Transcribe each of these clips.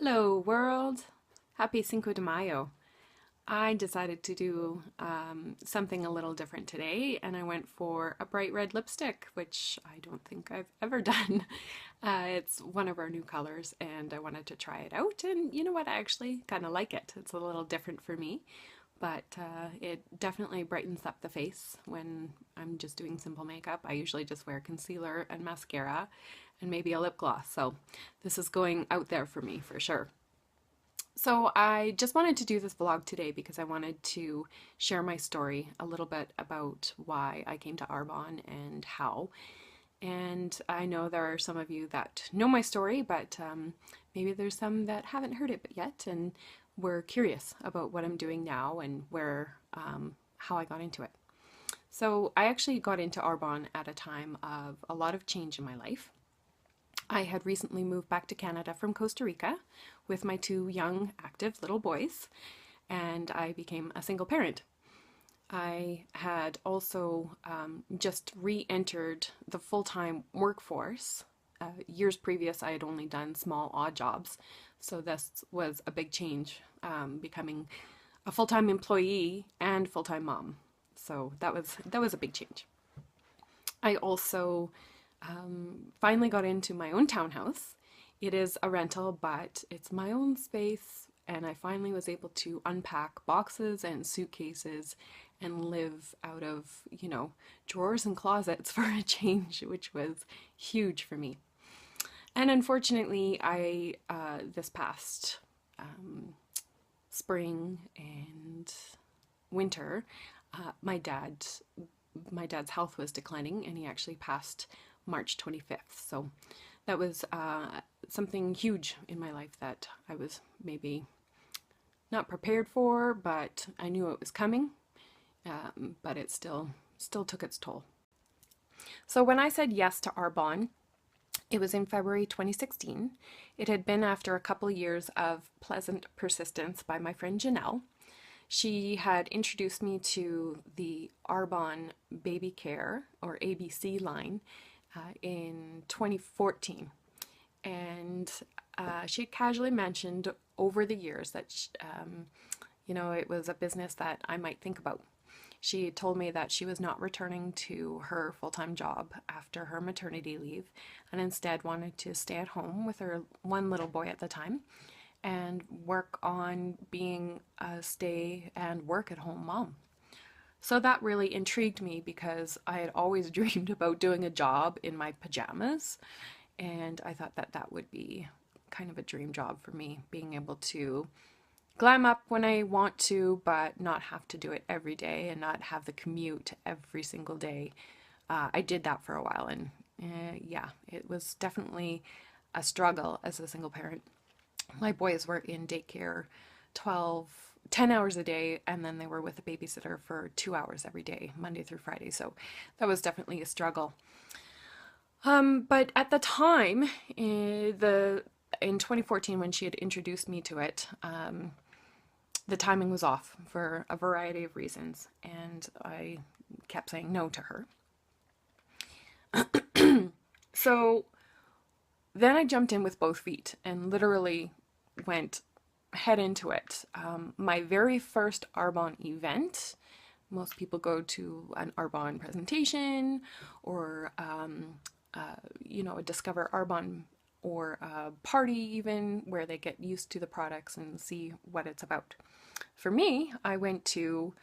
Hello world! Happy Cinco de Mayo. I decided to do something a little different today and I went for a bright red lipstick, which I don't think I've ever done. It's one of our new colors and I wanted to try it out, and you know what, I actually kind of like it. It's a little different for me, but it definitely brightens up the face when I'm just doing simple makeup. I usually just wear concealer and mascara and maybe a lip gloss, so this is going out there for me for sure. So I just wanted to do this vlog today because I wanted to share my story a little bit about why I came to Arbonne and how. And I know there are some of you that know my story, but maybe there's some that haven't heard it yet and were curious about what I'm doing now and how I got into it. So I actually got into Arbonne at a time of a lot of change in my life. I had recently moved back to Canada from Costa Rica with my two young, active little boys, and I became a single parent. I had also just re entered the full time workforce. Years previous, I had only done small, odd jobs, so this was a big change, becoming a full time employee and full time mom. So that was a big change. I also finally got into my own townhouse. It is a rental, but it's my own space, and I finally was able to unpack boxes and suitcases and live out of, drawers and closets for a change, which was huge for me. And unfortunately, this past spring and winter, my dad's health was declining, and he actually passed March 25th. So that was something huge in my life that I was maybe not prepared for, but I knew it was coming. But it still took its toll. So when I said yes to Arbonne, it was in February 2016. It had been after a couple of years of pleasant persistence by my friend Janelle. She had introduced me to the Arbonne Baby Care, or ABC line, in 2014. And she casually mentioned over the years that, it was a business that I might think about. She told me that she was not returning to her full-time job after her maternity leave and instead wanted to stay at home with her one little boy at the time and work on being a stay and work at home mom. So that really intrigued me because I had always dreamed about doing a job in my pajamas, and I thought that that would be kind of a dream job for me, being able to glam up when I want to, but not have to do it every day and not have the commute every single day. I did that for a while, and yeah, it was definitely a struggle as a single parent. My boys were in daycare 10 hours a day, and then they were with a babysitter for 2 hours every day, Monday through Friday. So that was definitely a struggle. But at the time, in 2014, when she had introduced me to it, the timing was off for a variety of reasons, and I kept saying no to her. So then I jumped in with both feet and literally went head into it. My very first Arbonne event, most people go to an Arbonne presentation or, a Discover Arbonne or a party even where they get used to the products and see what it's about. For me, I went to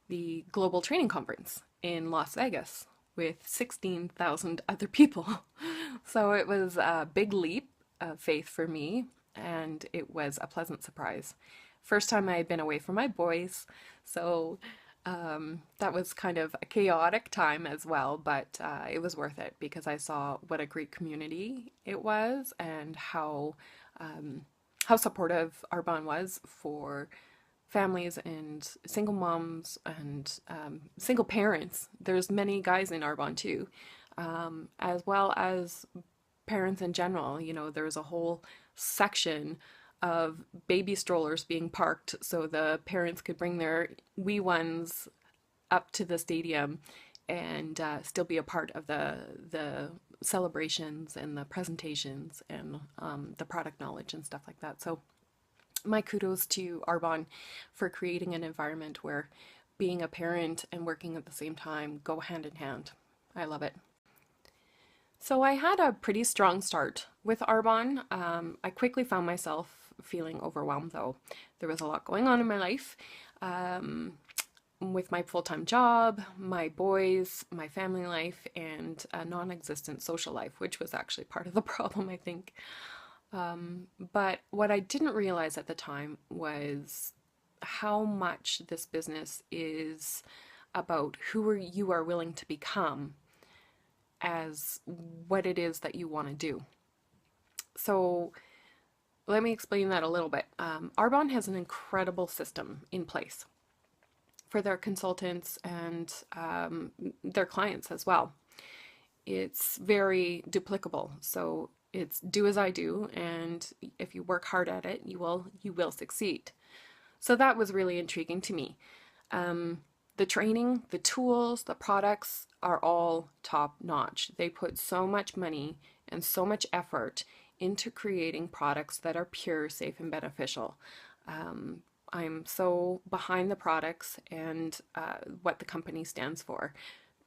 the Global Training Conference in Las Vegas with 16,000 other people. So it was a big leap of faith for me, and it was a pleasant surprise. First time I had been away from my boys, so that was kind of a chaotic time as well, but it was worth it because I saw what a great community it was and how supportive Arbonne was for families and single moms and single parents. There's many guys in Arbonne too, as well as parents in general. There's a whole section of baby strollers being parked so the parents could bring their wee ones up to the stadium and still be a part of the celebrations and the presentations and the product knowledge and stuff like that. So my kudos to Arbonne for creating an environment where being a parent and working at the same time go hand in hand. I love it. So I had a pretty strong start with Arbonne. I quickly found myself feeling overwhelmed though. There was a lot going on in my life. With my full-time job, my boys, my family life, and a non-existent social life, which was actually part of the problem, I think. But what I didn't realize at the time was how much this business is about you are willing to become as what it is that you want to do. So let me explain that a little bit. Arbonne has an incredible system in place for their consultants and their clients as well. It's very duplicable. So it's do as I do, and if you work hard at it, you will succeed. So that was really intriguing to me. The training, the tools, the products are all top notch. They put so much money and so much effort into creating products that are pure, safe, and beneficial. I'm so behind the products and what the company stands for.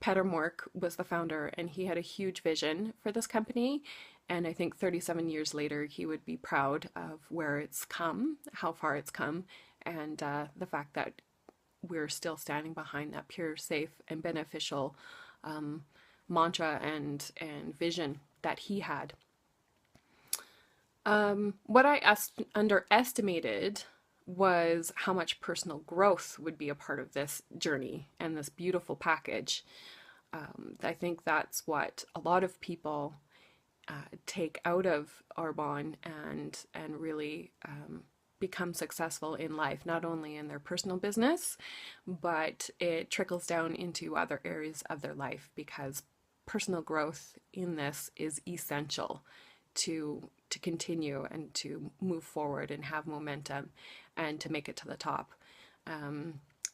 Peter Mork was the founder, and he had a huge vision for this company. And I think 37 years later, he would be proud of where it's come, how far it's come, and the fact that we're still standing behind that pure, safe, and beneficial mantra and vision that he had. What I underestimated was how much personal growth would be a part of this journey and this beautiful package. I think that's what a lot of people take out of Arbonne and really become successful in life, not only in their personal business, but it trickles down into other areas of their life, because personal growth in this is essential to continue and to move forward and have momentum and to make it to the top.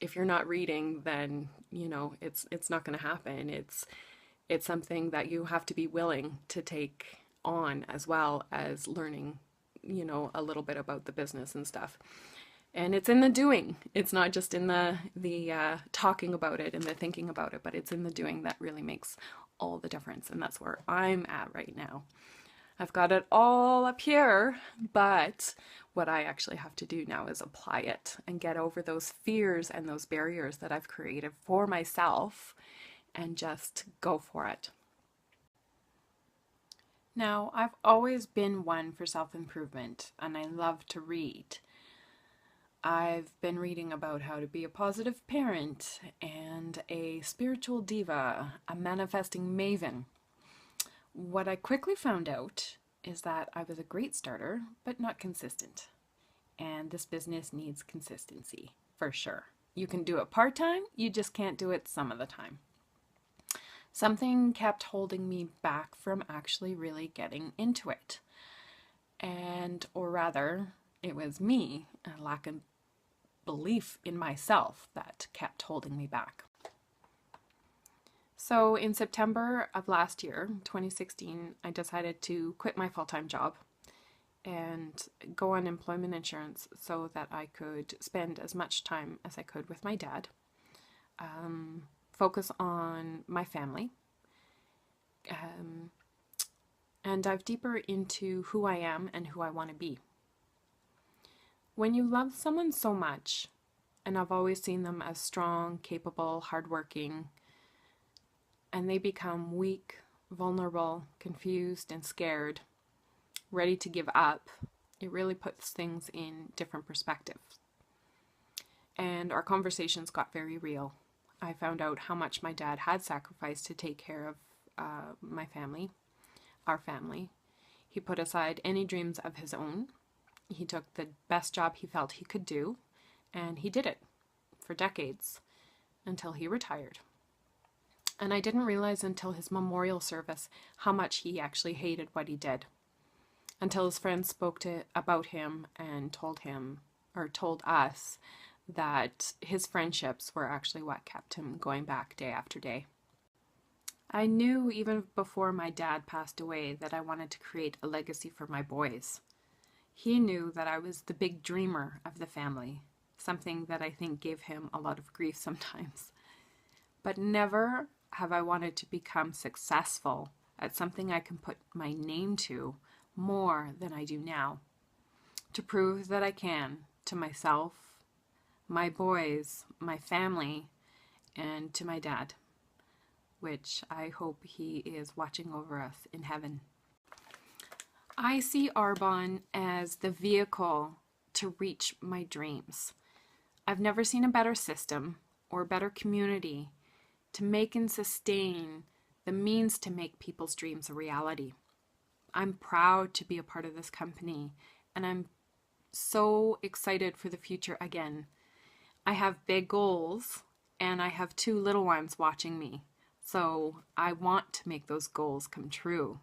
If you're not reading, then it's not going to happen. It's something that you have to be willing to take on, as well as learning a little bit about the business and stuff. And it's in the doing. It's not just in the talking about it and the thinking about it, but it's in the doing that really makes all the difference. And that's where I'm at right now. I've got it all up here, but what I actually have to do now is apply it and get over those fears and those barriers that I've created for myself and just go for it. Now, I've always been one for self-improvement, and I love to read. I've been reading about how to be a positive parent and a spiritual diva, a manifesting maven. What I quickly found out is that I was a great starter, but not consistent. And this business needs consistency, for sure. You can do it part-time, you just can't do it some of the time. Something kept holding me back from actually really getting into it. Or rather, it was me, a lack of belief in myself, that kept holding me back. So in September of last year, 2016, I decided to quit my full-time job and go on employment insurance so that I could spend as much time as I could with my dad, focus on my family, and dive deeper into who I am and who I want to be. When you love someone so much, and I've always seen them as strong, capable, hardworking, and they become weak, vulnerable, confused, and scared, ready to give up, it really puts things in different perspectives. And our conversations got very real. I found out how much my dad had sacrificed to take care of my family, our family. He put aside any dreams of his own. He took the best job he felt he could do, and he did it for decades until he retired. And I didn't realize until his memorial service how much he actually hated what he did, until his friends spoke about him and told us that his friendships were actually what kept him going back day after day. I knew even before my dad passed away that I wanted to create a legacy for my boys. He knew that I was the big dreamer of the family, something that I think gave him a lot of grief sometimes. But never have I wanted to become successful at something I can put my name to more than I do now. To prove that I can to myself, my boys, my family, and to my dad, which I hope he is watching over us in heaven. I see Arbonne as the vehicle to reach my dreams. I've never seen a better system or better community to make and sustain the means to make people's dreams a reality. I'm proud to be a part of this company, and I'm so excited for the future again. I have big goals, and I have 2 little ones watching me, so I want to make those goals come true.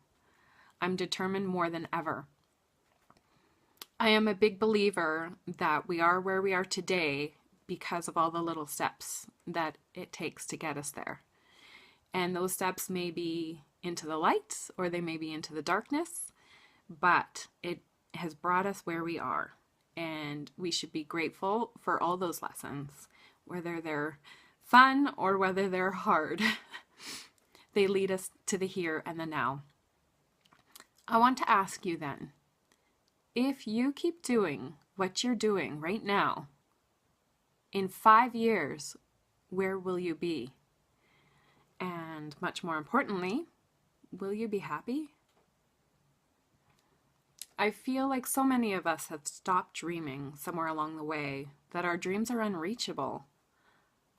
I'm determined more than ever. I am a big believer that we are where we are today because of all the little steps that it takes to get us there. And those steps may be into the light or they may be into the darkness, but it has brought us where we are. And we should be grateful for all those lessons, whether they're fun or whether they're hard. They lead us to the here and the now. I want to ask you then, if you keep doing what you're doing right now, in 5 years, where will you be? And much more importantly, will you be happy? I feel like so many of us have stopped dreaming somewhere along the way, that our dreams are unreachable.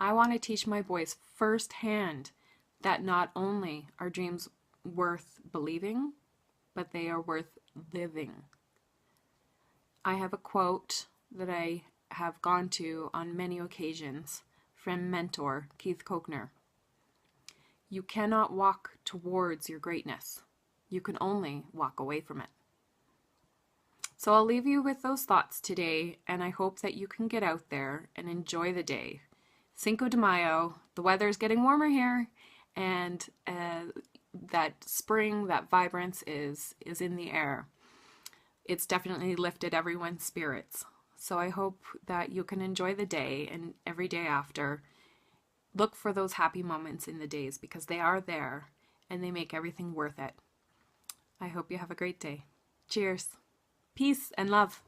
I want to teach my boys firsthand that not only are dreams worth believing, but they are worth living. I have a quote that I have gone to on many occasions from mentor Keith Kochner. You cannot walk towards your greatness. You can only walk away from it. So I'll leave you with those thoughts today, and I hope that you can get out there and enjoy the day. Cinco de Mayo, the weather is getting warmer here, and that spring, that vibrance is in the air. It's definitely lifted everyone's spirits. So I hope that you can enjoy the day, and every day after, look for those happy moments in the days, because they are there and they make everything worth it. I hope you have a great day. Cheers. Peace and love.